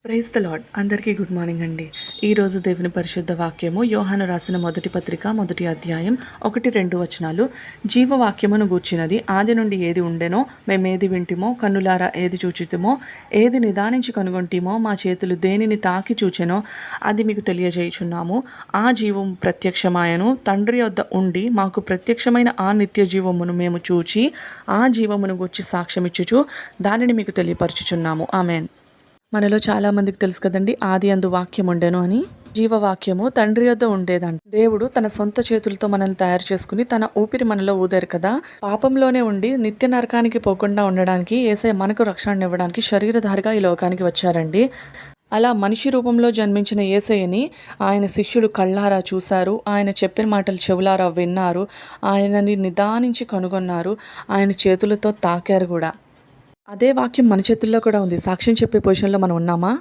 Praise the lord. అందరికీ good morning అండి. ఈరోజు దేవుని పరిశుద్ధ వాక్యము యోహాను రాసిన మొదటి పత్రిక 1వ అధ్యాయం 1-2 వచనాలు. జీవవాక్యమును గూర్చినది ఆది నుండి ఏది ఉండెనో మేమేది వింటిమో కన్నులారా ఏది చూచితిమో ఏది నిదానించి కనుగొంటిమో మా చేతులు దేనిని తాకి చూచెనో అది మీకు తెలియజేయుచున్నాము. ఆ జీవం ప్రత్యక్షమాయను తండ్రి వద్ద ఉండి మాకు ప్రత్యక్షమైన ఆ నిత్య జీవమును మేము చూచి ఆ జీవమును గూర్చి సాక్ష్యమిచ్చుచు దానిని మీకు తెలియపరచుచున్నాము. ఆమెన్. మనలో చాలా మందికి తెలుసు కదండి, ఆది అందు వాక్యం ఉండెను అని. జీవవాక్యము తండ్రి యొద్ద ఉండేదంట. దేవుడు తన సొంత చేతులతో మనల్ని తయారు చేసుకుని తన ఊపిరి మనలో ఊదారు కదా. పాపంలోనే ఉండి నిత్య నరకానికి పోకుండా ఉండడానికి యేసయ్య మనకు రక్షణ ఇవ్వడానికి శరీరధారిగా ఈ లోకానికి వచ్చారండి. అలా మనిషి రూపంలో జన్మించిన యేసయ్యని ఆయన శిష్యులు కళ్ళారా చూశారు. ఆయన చెప్పిన మాటలు చెవులారా విన్నారు. ఆయనని నిదానించి కనుగొన్నారు. ఆయన చేతులతో తాకారు కూడా. అదే వాక్యం మన చేతుల్లో కూడా ఉంది. సాక్ష్యం చెప్పే పొజిషన్లో మనం ఉన్నామా?